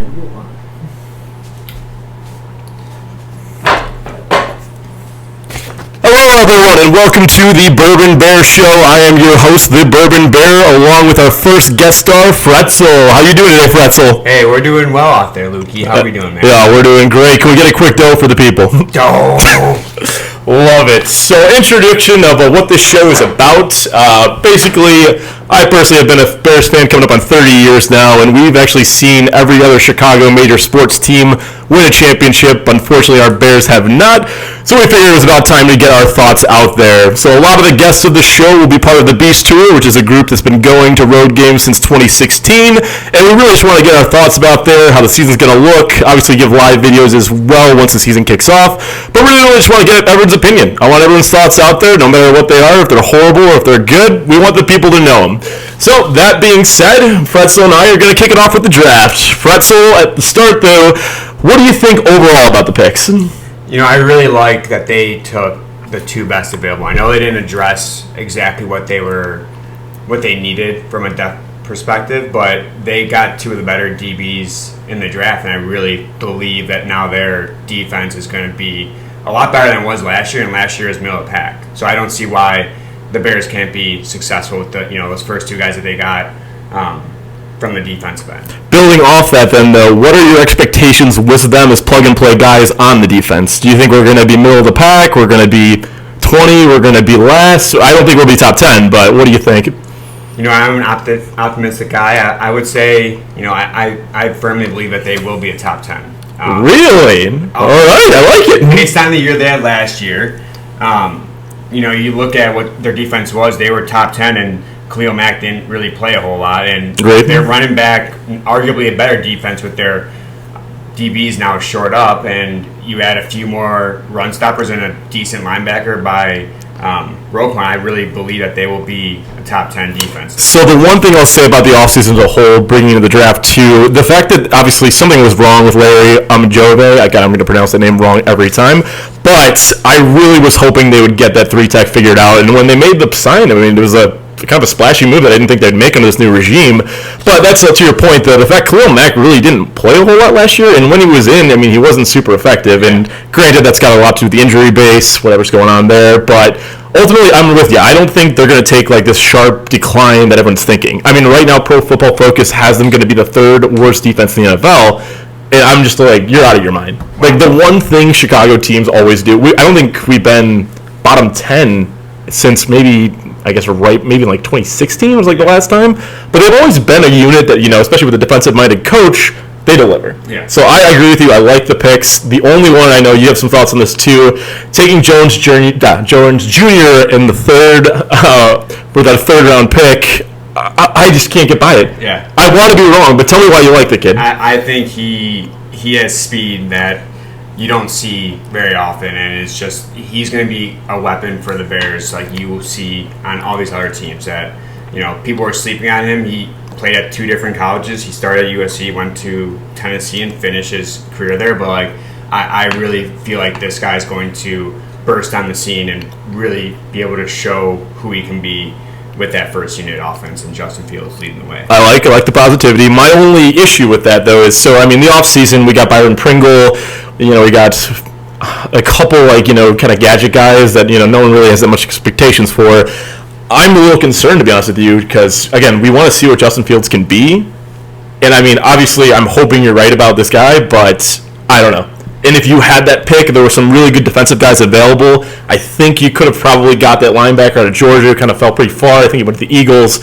Hello, everyone, and welcome to the Bourbon Bear Show. I am your host, the Bourbon Bear, along with our first guest star, Fretzel. How you doing today, Fretzel? Hey, we're doing well out there, Lukey. How we doing, man? Yeah, we're doing great. Can we get a quick dough for the people? Love it. So, introduction of what this show is about. Basically, I personally have been a Bears fan coming up on 30 years now, and we've actually seen every other Chicago major sports team win a championship. Unfortunately, our Bears have not, so we figured it was about time to get our thoughts out there. So a lot of the guests of the show will be part of the Beast Tour, which is a group that's been going to road games since 2016, and we really just want to get our thoughts about there, how the season's going to look, obviously give live videos as well once the season kicks off, but really just want to get everyone's opinion. I want everyone's thoughts out there, no matter what they are, if they're horrible or if they're good, we want the people to know them. So, that being said, Fretzel and I are going to kick it off with the draft. Fretzel, at the start though, what do you think overall about the picks? You know, I really like that they took the two best available. I know they didn't address exactly what they needed from a depth perspective, but they got two of the better DBs in the draft, and I really believe that now their defense is going to be a lot better than it was last year, and last year is middle of the pack. So I don't see why the Bears can't be successful with those first two guys that they got from the defensive end. Building off that then, though, what are your expectations with them as plug-and-play guys on the defense? Do you think we're going to be middle of the pack? We're going to be 20? We're going to be less? I don't think we'll be top 10, but what do you think? You know, I'm an optimistic guy. I would say, I firmly believe that they will be a top 10. Really? All right, I like it. Based on the year they had last year, you look at what their defense was, they were top 10, and Khalil Mack didn't really play a whole lot. And they're running back arguably a better defense with their DBs now short up, and you add a few more run stoppers and a decent linebacker by Roquan. I really believe that they will be a top 10 defense. So the one thing I'll say about the offseason as a whole, bringing into the draft too, the fact that obviously something was wrong with Larry Umjove, I'm going to pronounce the name wrong every time, but I really was hoping they would get that 3-tech figured out, and when they made the sign, I mean, it was a kind of a splashy move that I didn't think they'd make under this new regime. But that's to your point, though. The fact Khalil Mack really didn't play a whole lot last year, and when he was in, I mean, he wasn't super effective. And granted, that's got a lot to do with the injury base, whatever's going on there. But ultimately, I'm with you. I don't think they're going to take like this sharp decline that everyone's thinking. I mean, right now, Pro Football Focus has them going to be the third worst defense in the NFL. And I'm just like, you're out of your mind. Like, the one thing Chicago teams always do, I don't think we've been bottom 10 since maybe maybe like 2016 was like the last time. But they've always been a unit that, especially with a defensive-minded coach, they deliver. Yeah. So I agree with you. I like the picks. The only one I know, you have some thoughts on this too, taking Jones Jr. in the third, with that third-round pick, I just can't get by it. Yeah. I want to be wrong, but tell me why you like the kid. I think he has speed that you don't see very often, and it's just he's going to be a weapon for the Bears, like you will see on all these other teams that people are sleeping on him. He played at two different colleges. He started at USC, went to Tennessee, and finished his career there. But I really feel like this guy's going to burst on the scene and really be able to show who he can be with that first unit offense, and Justin Fields leading the way. I like the positivity. My only issue with that, though, is the offseason, we got Byron Pringle. We got a couple, kind of gadget guys that, no one really has that much expectations for. I'm a little concerned, to be honest with you, because, again, we want to see what Justin Fields can be. And, obviously, I'm hoping you're right about this guy, but I don't know. And if you had that pick, there were some really good defensive guys available. I think you could have probably got that linebacker out of Georgia. Kind of fell pretty far. I think he went to the Eagles.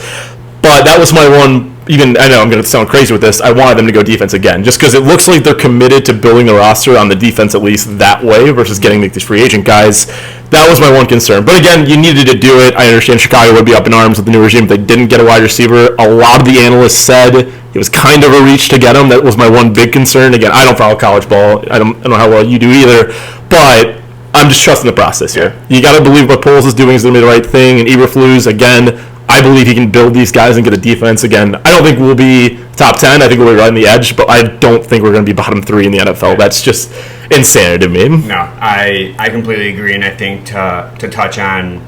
But that was my one. I know I'm going to sound crazy with this. I wanted them to go defense again, just because it looks like they're committed to building the roster on the defense at least that way versus getting these free agent guys. That was my one concern. But again, you needed to do it. I understand Chicago would be up in arms with the new regime if they didn't get a wide receiver. A lot of the analysts said it was kind of a reach to get him. That was my one big concern. Again, I don't follow college ball. I don't know how well you do either. But I'm just trusting the process here. You got to believe what Poles is doing is going to be the right thing. And Eberflus, again, I believe he can build these guys and get a defense. Again, I don't think we'll be top 10. I think we'll be right on the edge, but I don't think we're going to be bottom 3 in the NFL. That's just insanity to me. No, I completely agree, and I think to touch on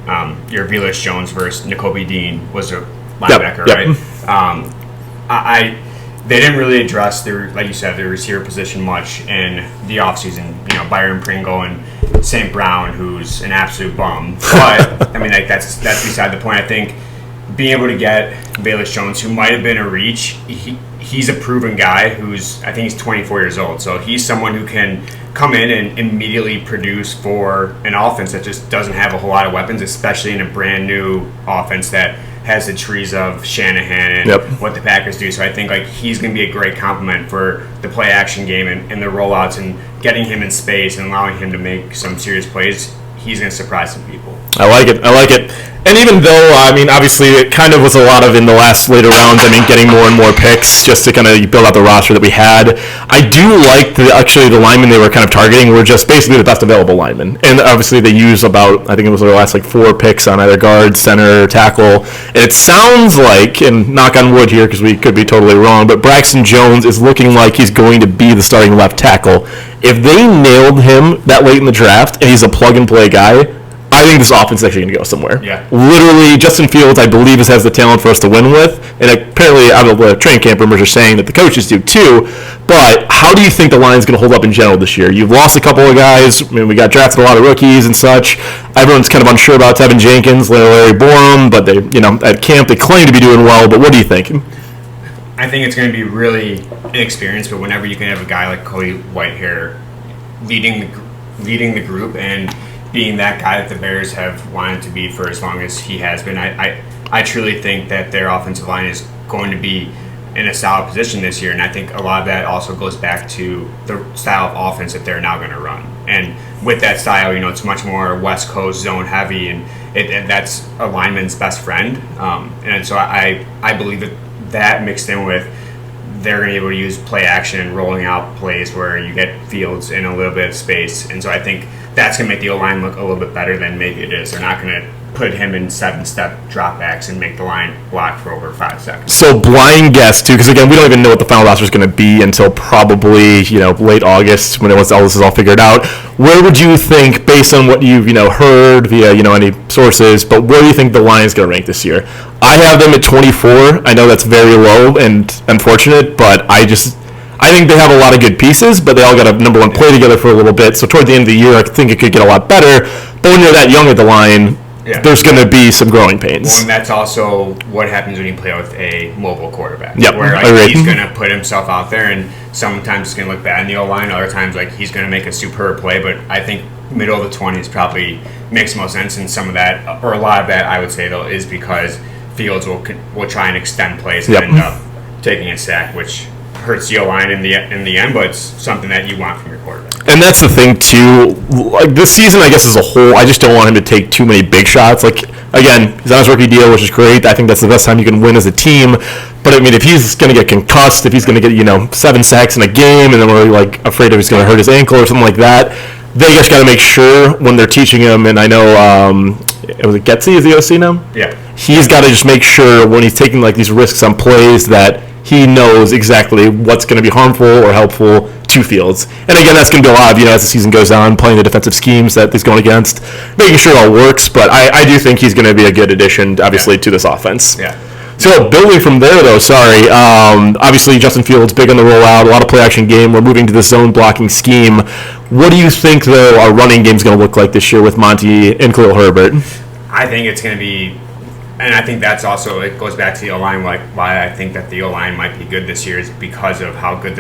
your Velus Jones versus Nakobe Dean was a linebacker, right? they didn't really address like you said, the receiver position much in the offseason. Byron Pringle and St. Brown, who's an absolute bum. But I mean, like that's beside the point. I think being able to get Bayless Jones, who might have been a reach, he's a proven guy I think he's 24 years old. So he's someone who can come in and immediately produce for an offense that just doesn't have a whole lot of weapons, especially in a brand new offense that has the trees of Shanahan and what the Packers do. So I think like he's going to be a great complement for the play action game and the rollouts, and getting him in space and allowing him to make some serious plays. He's going to surprise some people. I like it. And even though, I mean, obviously it kind of was a lot of in the last later rounds, I mean, getting more and more picks just to kind of build out the roster that we had. I do like the linemen they were kind of targeting were just basically the best available linemen. And obviously they use about, I think it was their last like 4 picks on either guard, center, or tackle. And it sounds like, and knock on wood here because we could be totally wrong, but Braxton Jones is looking like he's going to be the starting left tackle. If they nailed him that late in the draft and he's a plug-and-play guy, I think this offense is actually going to go somewhere. Yeah. Literally, Justin Fields, I believe, has the talent for us to win with. And apparently, out of the training camp rumors are saying that the coaches do too. But how do you think the line's going to hold up in general this year? You've lost a couple of guys. I mean, we got drafted a lot of rookies and such. Everyone's kind of unsure about Tevin Jenkins, Larry Bourbon, but they, at camp they claim to be doing well. But what do you think? I think it's going to be really inexperienced, but whenever you can have a guy like Cody Whitehair leading the group and being that guy that the Bears have wanted to be for as long as he has been, I truly think that their offensive line is going to be in a solid position this year, and I think a lot of that also goes back to the style of offense that they're now going to run. And with that style, it's much more West Coast zone heavy, and that's a lineman's best friend. And so I believe that mixed in with they're going to be able to use play action and rolling out plays where you get Fields in a little bit of space. And so I think that's going to make the O-line look a little bit better than maybe it is. They're not going to put him in 7-step dropbacks and make the line block for over 5 seconds. So blind guess, too, because, again, we don't even know what the final roster is going to be until probably, late August when all this is all figured out. Where would you think, based on what you've, heard via, any sources, but where do you think the line is going to rank this year? I have them at 24. I know that's very low and unfortunate, but I think they have a lot of good pieces, but they all got to, number one, play together for a little bit. So toward the end of the year, I think it could get a lot better. But when you're that young at the line, there's going to be some growing pains. Well, and that's also what happens when you play with a mobile quarterback. Yep, where he's going to put himself out there, and sometimes it's going to look bad in the O-line. Other times, he's going to make a superb play. But I think middle of the 20s probably makes most sense. And some of that, or a lot of that, I would say, though, is because Fields will try and extend plays and end up taking a sack, which hurts the O-line in the end, but it's something that you want from your quarterback. And that's the thing, too. Like, this season, I guess, as a whole, I just don't want him to take too many big shots. Like, again, he's on his rookie deal, which is great. I think that's the best time you can win as a team. But, I mean, if he's going to get concussed, if he's going to get, 7 sacks in a game, and then we're, afraid of he's going to hurt his ankle or something like that, they just got to make sure when they're teaching him, and I know, was it Getsy is the OC now? Yeah. He's got to just make sure when he's taking, these risks on plays that he knows exactly what's going to be harmful or helpful to Fields. And again, that's going to be a lot of, as the season goes on, playing the defensive schemes that he's going against, making sure it all works. But I do think he's going to be a good addition, obviously, to this offense. Yeah. So building from there, though, obviously Justin Fields, big on the rollout, a lot of play-action game. We're moving to the zone blocking scheme. What do you think, though, our running game is going to look like this year with Monty and Khalil Herbert? I think it's going to be, and I think that's also, it goes back to the O-line, why I think that the O-line might be good this year is because of how good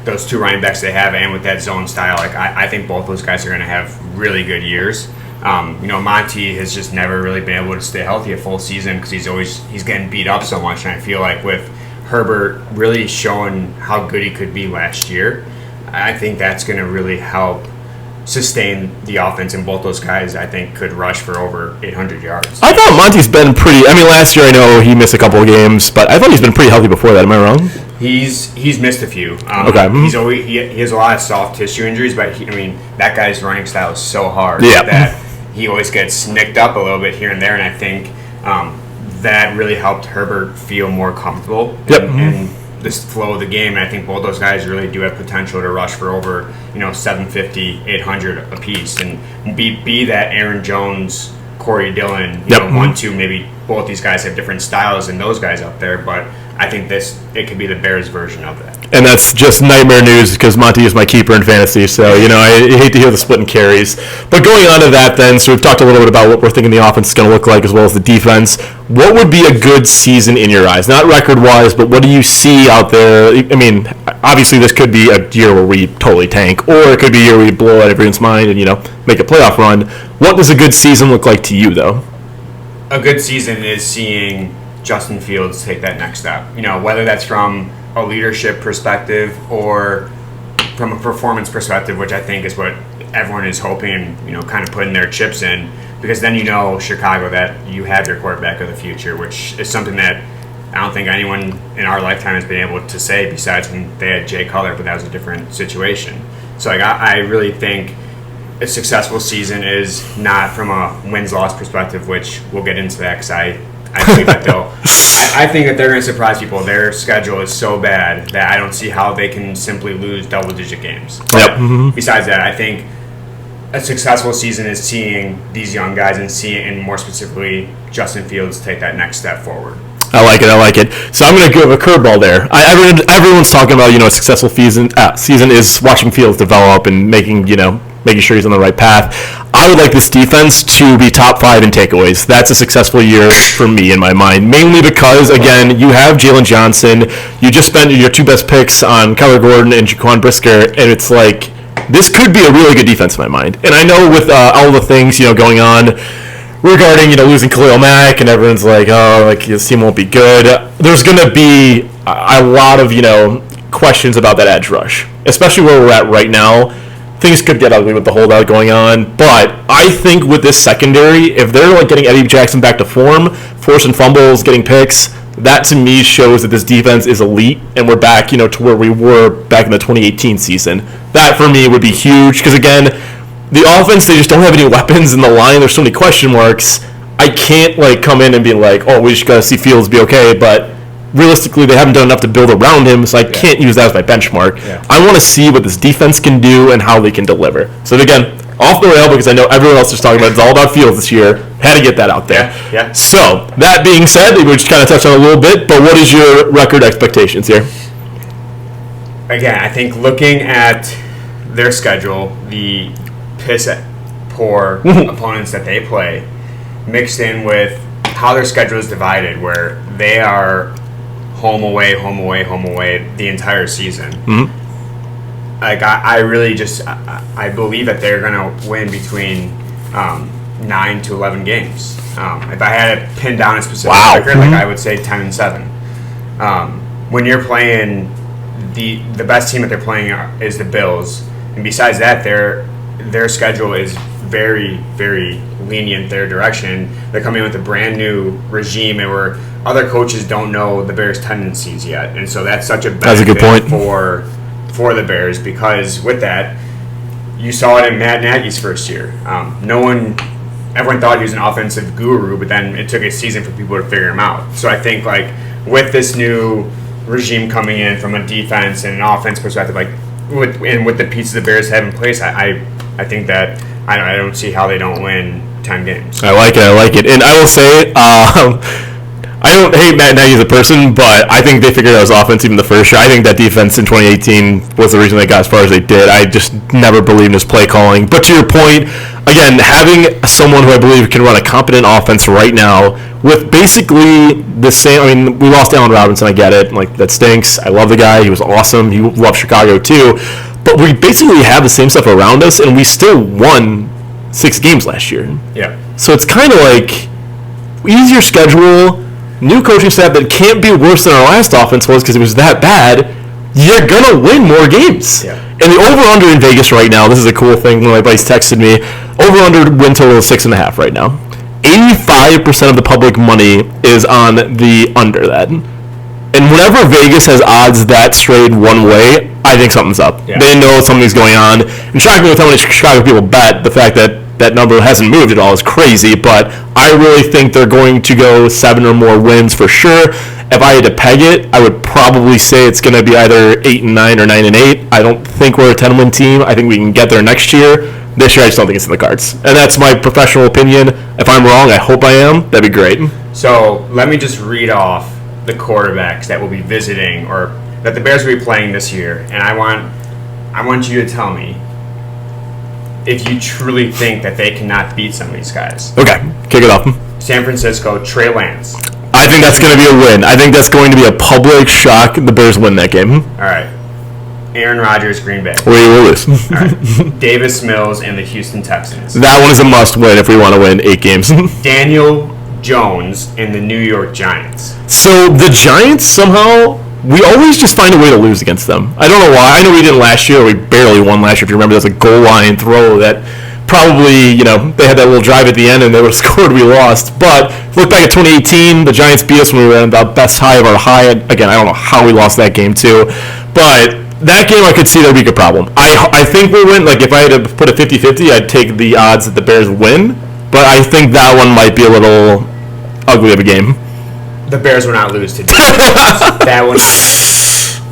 those 2 running backs they have, and with that zone style. I think both those guys are going to have really good years. Monty has just never really been able to stay healthy a full season because he's getting beat up so much, and I feel like with Herbert really showing how good he could be last year, I think that's going to really help sustain the offense, and both those guys I think could rush for over 800 yards. I thought Monty's been pretty, last year I know he missed a couple of games, but I thought he's been pretty healthy before that. Am I wrong? He's missed a few. Okay. He has a lot of soft tissue injuries, but that guy's running style is so hard that he always gets nicked up a little bit here and there, and I think that really helped Herbert feel more comfortable in this flow of the game. And I think both those guys really do have potential to rush for over 750, 800 apiece, and be that Aaron Jones, Corey Dillon, 1-2, maybe both these guys have different styles than those guys up there, but I think it could be the Bears version of that. And that's just nightmare news because Monty is my keeper in fantasy. So, I hate to hear the split in carries. But going on to that then, so we've talked a little bit about what we're thinking the offense is going to look like as well as the defense. What would be a good season in your eyes? Not record-wise, but what do you see out there? I mean, obviously this could be a year where we totally tank, or it could be a year where we blow out everyone's mind and, make a playoff run. What does a good season look like to you, though? A good season is seeing Justin Fields take that next step. Whether that's from a leadership perspective or from a performance perspective, which I think is what everyone is hoping and, kind of putting their chips in, because then Chicago, that you have your quarterback of the future, which is something that I don't think anyone in our lifetime has been able to say besides when they had Jay Cutler, but that was a different situation. So I really think a successful season is not from a wins-loss perspective, which we'll get into that because I believe that I think that they're going to surprise people. Their schedule is so bad that I don't see how they can simply lose double-digit games. But besides that, I think a successful season is seeing these young guys and more specifically Justin Fields take that next step forward. I like it. So I'm going to give a curveball there. Everyone's talking about, a successful season is watching Fields develop and making sure he's on the right path. I would like this defense to be top 5 in takeaways. That's a successful year for me in my mind, mainly because, again, you have Jalen Johnson. You just spent your 2 best picks on Kyler Gordon and Jaquan Brisker, and it's like this could be a really good defense in my mind. And I know with all the things, going on regarding, losing Khalil Mack, and everyone's like, this team won't be good. There's going to be a lot of, questions about that edge rush, especially where we're at right now. Things could get ugly with the holdout going on, but I think with this secondary, if they're getting Eddie Jackson back to form, forcing fumbles, getting picks, that to me shows that this defense is elite, and we're back, to where we were back in the 2018 season. That for me would be huge because again, the offense, they just don't have any weapons in the line. There's so many question marks. I can't come in and be like, oh, we just got to see Fields be okay, but realistically, they haven't done enough to build around him, so I can't use that as my benchmark. Yeah. I want to see what this defense can do and how they can deliver. So again, off the rail because I know everyone else is talking about it. It's all about Fields this year. Had to get that out there. Yeah. So that being said, we just kind of touched on it a little bit, but what is your record expectations here? Again, I think looking at their schedule, the piss-poor opponents that they play, mixed in with how their schedule is divided, where they are home away the entire season. I really I believe that they're going to win between 9 to 11 games. If I had to pin down a specific record, I would say 10-7. When you're playing the best team that they're playing is the Bills, and besides that, their schedule is very, very lenient their direction. They're coming with a brand new regime and where other coaches don't know the Bears' tendencies yet. And so that's such a benefit that's a good point. for the Bears because with that, you saw it in Matt Nagy's first year. Everyone thought he was an offensive guru, but then it took a season for people to figure him out. So I think with this new regime coming in from a defense and an offense perspective, with the pieces the Bears have in place, I think that I don't see how they don't win 10 games. I like it. And I will say, I don't hate Matt Nagy as a person, but I think they figured out his offense even the first year. I think that defense in 2018 was the reason they got as far as they did. I just never believed in his play calling. But to your point, again, having someone who I believe can run a competent offense right now with basically the same. I mean, we lost Allen Robinson. I get it. That stinks. I love the guy. He was awesome. He loved Chicago too. But we basically have the same stuff around us, and we still won 6 games last year. Yeah. So it's kind of easier schedule, new coaching staff that can't be worse than our last offense was because it was that bad. You're going to win more games. Yeah. And the over-under in Vegas right now, this is a cool thing. My buddies texted me, over-under win total is 6.5 right now. 85% of the public money is on the under that. And whenever Vegas has odds that strayed one way, I think something's up. Yeah. They know something's going on. And shocking with how many Chicago people bet, the fact that that number hasn't moved at all is crazy. But I really think they're going to go 7 or more wins for sure. If I had to peg it, I would probably say it's going to be either 8-9 or 9-8. I don't think we're a 10-win team. I think we can get there next year. This year, I just don't think it's in the cards. And that's my professional opinion. If I'm wrong, I hope I am. That'd be great. So let me just read off the quarterbacks that will be visiting or that the Bears will be playing this year, and I want you to tell me if you truly think that they cannot beat some of these guys. Okay, kick it off. San Francisco, Trey Lance. I think that's going to be a win. I think that's going to be a public shock. The Bears win that game. All right. Aaron Rodgers, Green Bay. We will lose. All right. Davis Mills and the Houston Texans. That one is a must win if we want to win 8 games. Daniel Jones and the New York Giants. So the Giants somehow, we always just find a way to lose against them. I don't know why. I know we didn't last year. We barely won last year. If you remember, there's a goal line throw that probably, they had that little drive at the end and they would have scored. We lost. But look back at 2018, the Giants beat us when we were at the best high of our high. Again, I don't know how we lost that game too. But that game, I could see there'd be a problem. I think we'll win. Like, if I had to put a 50-50, I'd take the odds that the Bears win. But I think that one might be a little ugly of a game. The Bears will not lose today. That one.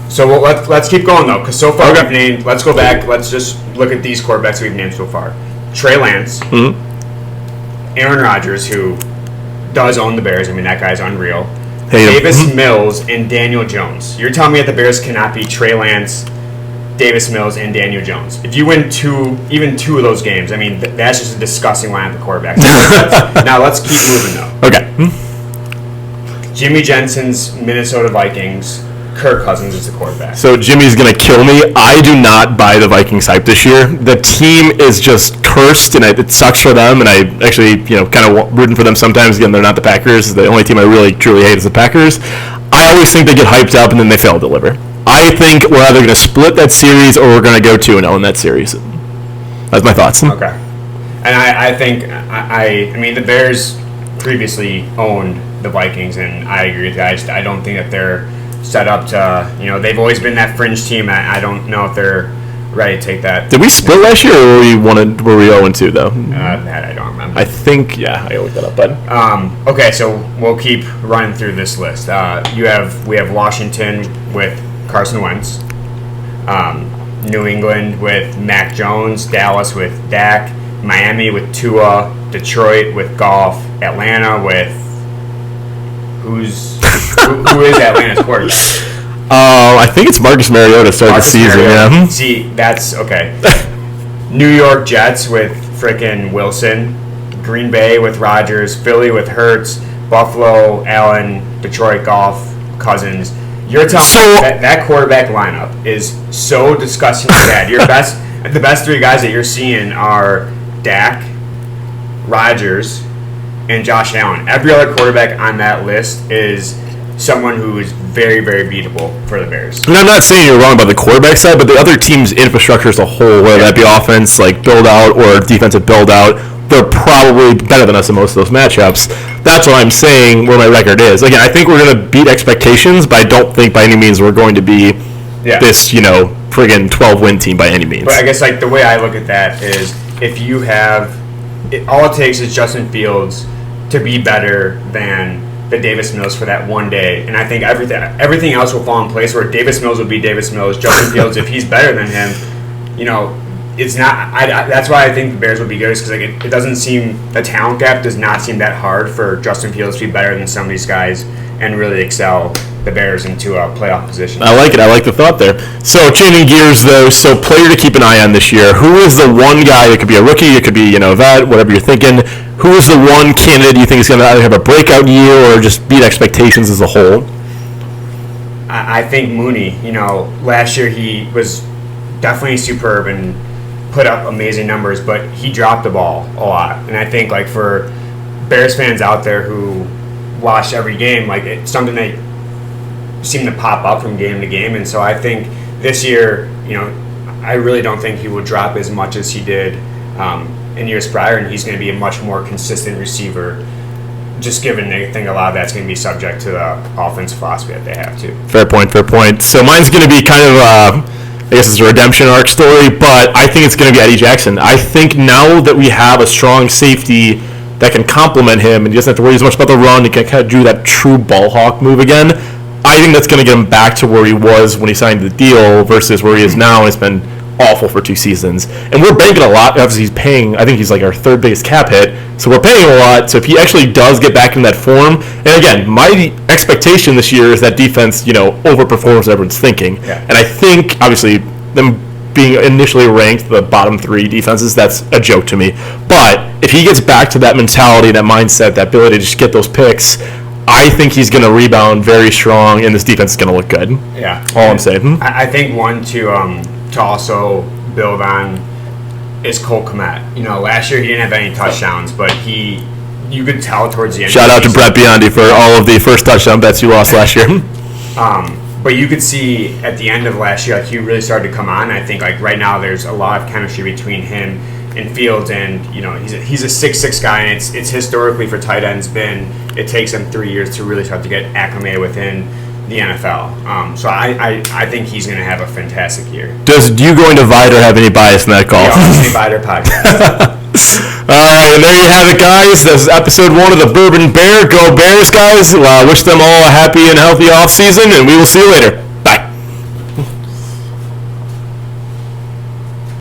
So let's keep going, though, because so far we've named. Let's go back. Let's just look at these quarterbacks we've named so far. Trey Lance. Mm-hmm. Aaron Rodgers, who does own the Bears. I mean, that guy's unreal. Davis Mills and Daniel Jones. You're telling me that the Bears cannot beat Trey Lance, Davis Mills, and Daniel Jones. If you win even two of those games, I mean, that's just a disgusting lineup of quarterbacks. Now let's keep moving, though. Okay. Jimmy Jensen's Minnesota Vikings. Kirk Cousins is the quarterback. So Jimmy's going to kill me. I do not buy the Vikings hype this year. The team is just cursed, and it sucks for them. And I actually, kind of rooting for them sometimes. Again, they're not the Packers. The only team I really, truly hate is the Packers. I always think they get hyped up, and then they fail to deliver. I think we're either going to split that series or we're going to go 2-0 in that series. That's my thoughts. Okay. And I think, I mean, the Bears previously owned the Vikings, and I agree with that. I don't think that they're set up to, they've always been that fringe team. I don't know if they're ready to take that. Did we split last year, or were we 0-2 though? That I don't remember. I think, I looked that up, bud. Okay, so we'll keep running through this list. We have Washington with Carson Wentz, New England with Mac Jones, Dallas with Dak, Miami with Tua, Detroit with Goff, Atlanta with who is Atlanta's quarterback? I think it's Marcus Mariota started the season. Mariota. Yeah. See, that's okay. New York Jets with frickin' Wilson, Green Bay with Rodgers, Philly with Hurts, Buffalo, Allen, Detroit, Goff, Cousins. You're telling me that quarterback lineup is so disgustingly bad. The best 3 guys that you're seeing are Dak, Rodgers, and Josh Allen. Every other quarterback on that list is someone who is very, very beatable for the Bears. And I'm not saying you're wrong about the quarterback side, but the other team's infrastructure as a whole, whether that be offense, like build out, or defensive build out, they're probably better than us in most of those matchups. That's what I'm saying where my record is. Again, I think we're going to beat expectations, but I don't think by any means we're going to be this, friggin' 12-win team by any means. But I guess, the way I look at that is if you have all it takes is Justin Fields to be better than the Davis Mills for that one day, and I think everything else will fall in place where Davis Mills will be Davis Mills. Justin Fields, if he's better than him, it's not. That's why I think the Bears would be good, because it doesn't seem, the talent gap does not seem that hard for Justin Fields to be better than some of these guys and really excel the Bears into a playoff position. I like it. I like the thought there. So changing gears though, so player to keep an eye on this year. Who is the one guy? It could be a rookie. It could be a vet. Whatever you're thinking. Who is the one candidate you think is going to either have a breakout year or just beat expectations as a whole? I think Mooney. Last year he was definitely superb and put up amazing numbers, but he dropped the ball a lot. And I think for Bears fans out there who watch every game, it's something that seem to pop up from game to game. And so I think this year, I really don't think he will drop as much as he did in years prior, and he's going to be a much more consistent receiver, just given they think a lot of that's going to be subject to the offensive philosophy that they have too. Fair point. So mine's going to be kind of I guess it's a redemption arc story, but I think it's going to be Eddie Jackson. I think now that we have a strong safety that can complement him, and he doesn't have to worry as much about the run, he can kind of do that true ball hawk move again. I think that's going to get him back to where he was when he signed the deal versus where he is now. It's been awful for 2 seasons. And we're banking a lot. Obviously, he's paying, I think he's like our third biggest cap hit. So we're paying a lot. So if he actually does get back in that form, and again, my expectation this year is that defense, overperforms what everyone's thinking. Yeah. And I think, obviously, them being initially ranked the bottom 3 defenses, that's a joke to me. But if he gets back to that mentality, that mindset, that ability to just get those picks, I think he's going to rebound very strong, and this defense is going to look good. Yeah. All I'm saying. I think one to also build on is Cole Kmet. Last year he didn't have any touchdowns, but you could tell towards the end. Shout out to Brett Biondi for all of the first touchdown bets you lost last year. But you could see at the end of last year, he really started to come on. I think right now there's a lot of chemistry between him and Fields, and he's a 6'6" guy, and it's historically for tight ends it takes him 3 years to really start to get acclimated within the NFL. So I think he's going to have a fantastic year. Does you going to Vider have any bias in that call? Yeah, Vider podcast. All right, and there you have it, guys. This is episode 1 of the Bourbon Bear. Go Bears, guys. Wish them all a happy and healthy offseason, and we will see you later.